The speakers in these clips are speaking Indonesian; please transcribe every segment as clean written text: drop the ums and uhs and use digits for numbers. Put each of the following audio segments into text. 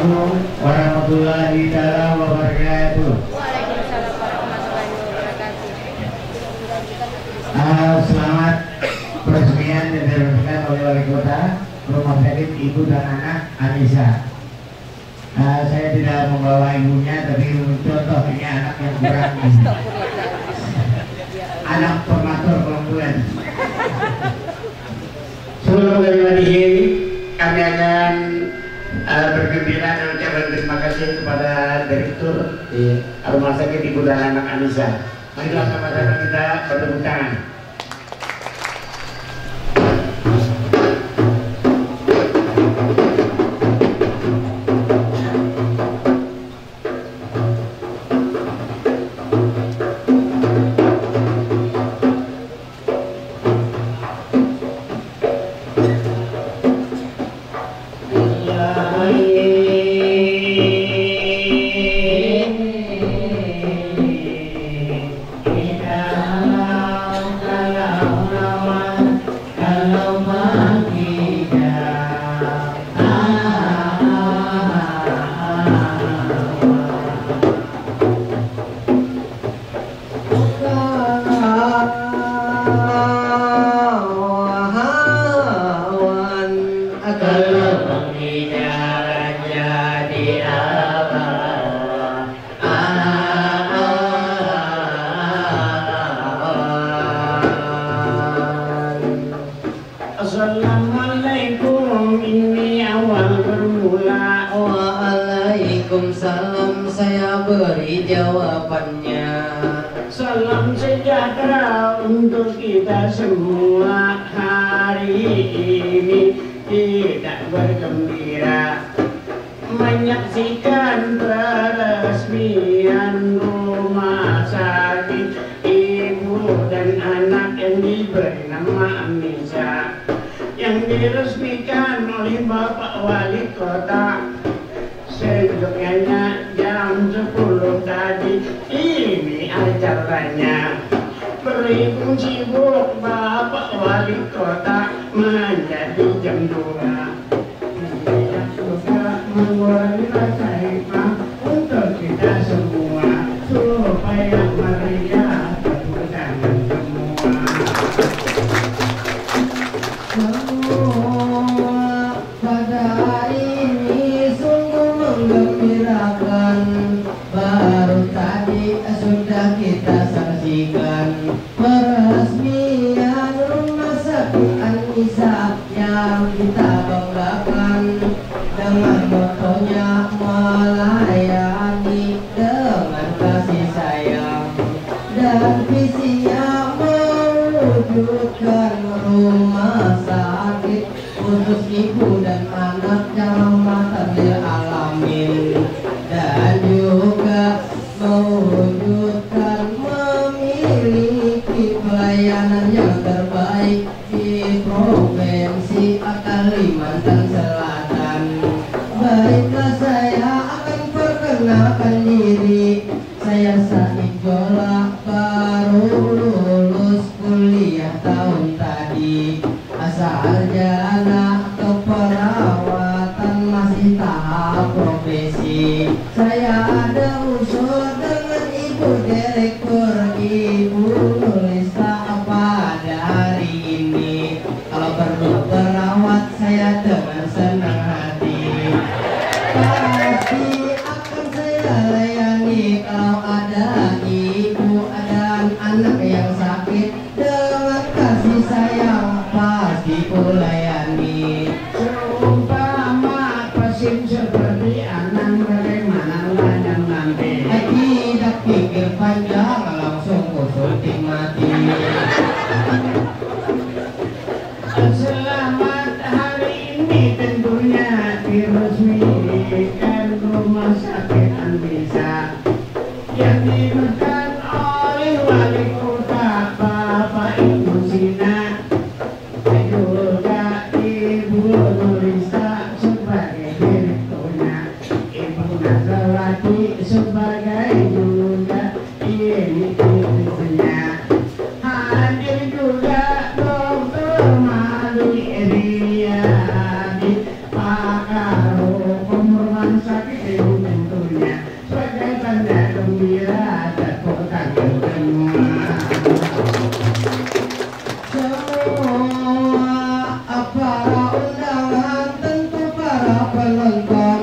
Assalamualaikum warahmatullahi wabarakatuh. Waalaikumsalam warahmatullahi wabarakatuh. Selamat peresmian yang diresmikan oleh Wali Kota Rumah Sakit Ibu dan Anak Anissa. Saya tidak membawa ibunya, tapi contoh ini anak yang kurang anak formator kelombulan. Sebelum dari kami akan bergembira dan ucapkan terima kasih kepada Direktur Rumah Sakit Ibu dan Anak Anissa. Marilah sama-sama kita bertepuk tangan. Assalamualaikum, ini awal bermula. Waalaikumsalam, saya beri jawabannya. Salam sejahtera untuk kita semua. Hari ini tidak bergembira menyaksikan peresmian rumah sakit ibu dan anak yang diberi nama Anissa, yang diresmikan oleh Bapak Wali Kota sejoknya jam 10 tadi. Ini acaranya berhitung sibuk Bapak Wali Kota menjadi jam 2. Tidak suka mengurangi rasa hikmah untuk kita semua supaya mereka berpegang Semua pada hari ini sungguh menggembirakan. Baru tadi sudah kita saksikan peresmian rumah sakit Anissa yang kita banggakan dengan motonya melayani dengan kasih sayang, dan visinya mewujudkan rumah sakit khusus ibu dan anak yang rahmatan lil alamin, dan juga mewujudkan memiliki pelayanan yang terbaik di Provinsi Kalimantan Selatan. Baiklah, saya akan perkenalkan diri. Saya Said Jola, baru lulus kuliah tahun tadi. Asal sarjana keperawatan, masih tahap profesi. Saya ada usul dengan Ibu Direktur, Ibu Nurista pada hari ini. Kalau perlu perawat, saya dengan senang hati pasti akan saya layani. Kalau ada ibu dan anak yang sakit, dengan kasih sayang pasti kulayani. Seumpama pasien seperti anak, bagaimana layang nanti? Tidak pikir panjang, langsung kusuntik mati. Selamat hari ini tentunya diresmikan rumah sakit Anissa yang diresmikan oleh Wali Kota Bapak Ibu Sina, juga Ibu Nurista sebagai direktur. para penonton,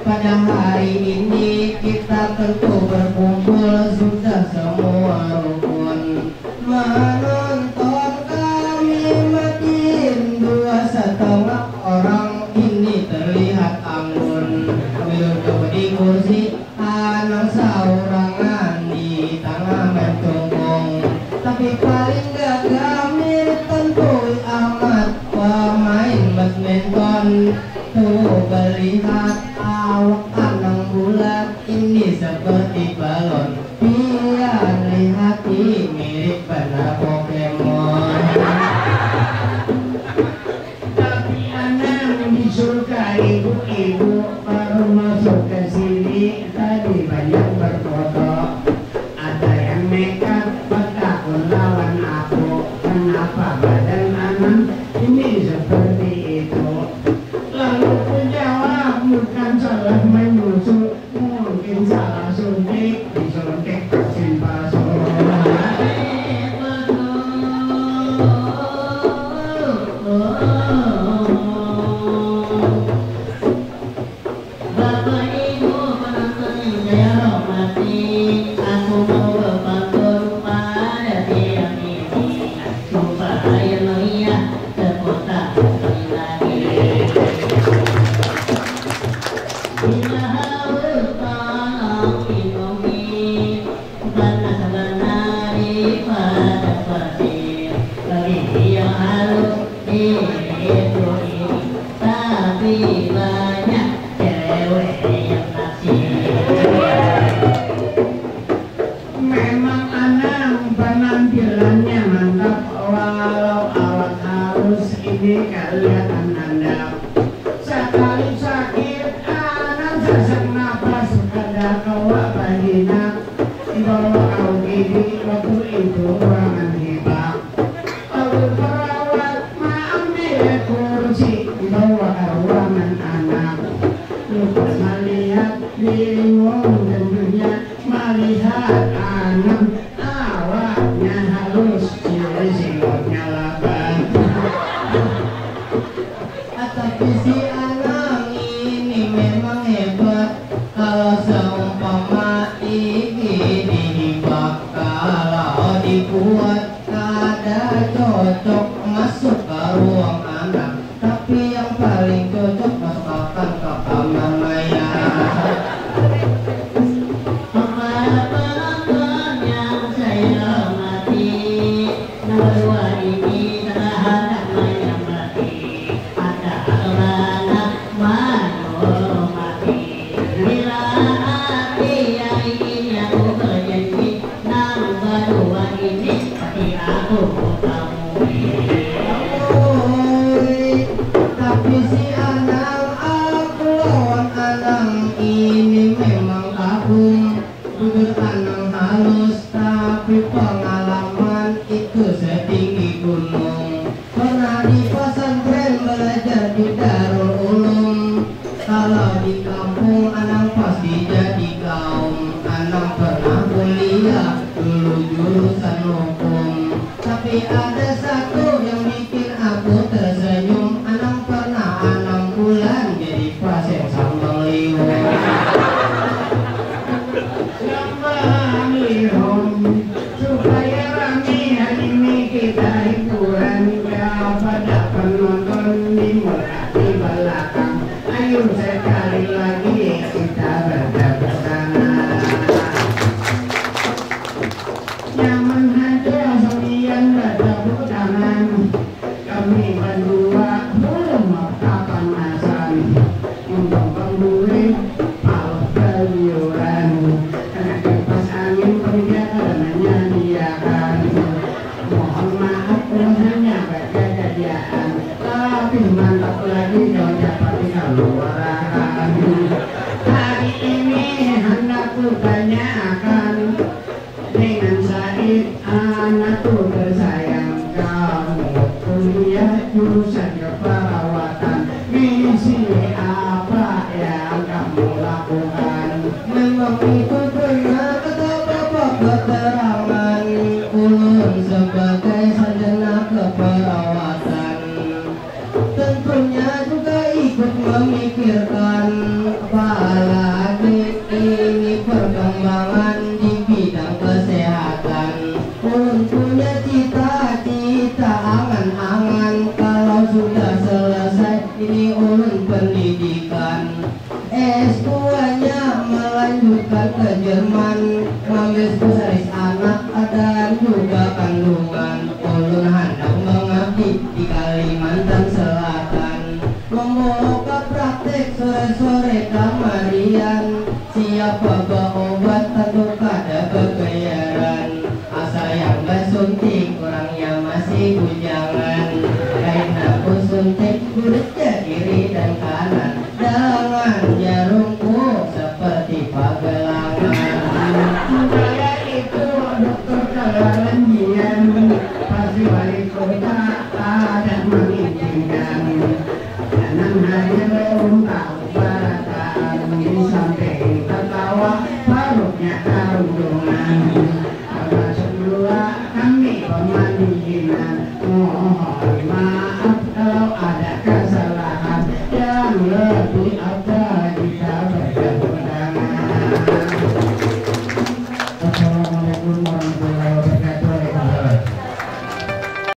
pada hari ini kita tentu berkumpul sudah semua rukun menonton kami makin 2,5 orang ini terlihat anggun duduk di kursi anang saurangan di tengah mencungkung, tapi paling gagah tentu amat pemain badminton. Tuh melihat awak anang bulat ini seperti balon, biar lihat mirip benar Pokemon. Tapi anang disuka ibu-ibu baru masuk ke sini tadi banyak berfoto. Ada yang nekat bertakun lawan aku, kenapa badan anang ini seperti itu? Lalu ku jawab bukan salah menyusul, mungkin salah suntik, disuntik vaksin palsu. Bapak Ibu penonton yang saya hormati, aku mau berpantun pada tiang ini supaya meriah sekota sekali lagi. Bila harus tolong inumi benar-benar pada pasir, bagi yang harus itu ini, tapi banyak cewek yang naksir. Memang anang penampilannya mantap, walau awak halus ini kelihatan handap. Sekali sakit anang sesak napas, ada kawak vagina dibawa kau gigi, waktu itu ruangan hibak. Lalu perawat mengambil kursi dibawa ke ruangan anak. Lupa melihat bingung tentunya melihat anak awaknya halus, singgotnya laban. Tapi si anang ini memang hebat, kalau seumpama ini dihibak, kalau dibuat ada cocok masuk ke ruang anak, tapi yang paling cocok masukkan ke kamar mayat. Para penonton yang saya hormati, nomor 2 ini terhadap yang mati. Ada anak menghormati. Bila hati yang ingin aku berjanji, nomor 2 ini pasti aku temui. Tapi si anang aku lawan anang ini memang kagum, bibir anang halus tapi pengalaman itu setinggi gunung. Pernah di pesantren belajar di Darul Ulum, kalau di kampung anang pasti jadi kaum. Anang pernah kuliah dulu jurusan hukum, tapi ada satu yang bikin aku tersenyum. Anang pernah 6 bulan jadi pasien sambal liung. Sambal liung supaya rame hari ini kita hiburan. Kepada penonton di muka di belakang, ayo sekali lagi kita bertepuk tangan. Nyaman aja sekalian bertepuk tangan. Kami berdua belum kepanasan untuk pembeli paus peliuran, karena kipas angin penjaga menyediakan. Mohon maaf hanya kejadian, tapi mantap lagi kalau dapat dikeluarkan. apalagi ini perkembangan di bidang kesehatan. Ulun punya cita-cita angan-angan kalau sudah selesai ini ulun pendidikan S2-nya melanjutkan ke Jerman, ngambil spesialis anak dan juga kandungan. Ulun hendak mengabdi di Kalimantan Selatan, membawa praktek sore-sore kamarian. Siapa berobat tentu kada kebayaran, asal yang bersuntik kurangnya masih bujangan. Karena pun suntik kulitnya kiri dan kanan dengan jarumku seperti pagelangan. Saya itu dokter kelenjian, pasti wali kota ada mengizinkan. Jangan hanya beruntak barataan, di samping tertawa parutnya karungan. Karena semula kami pemandian, mohon maaf kalau ada kesalahan yang lebih abad.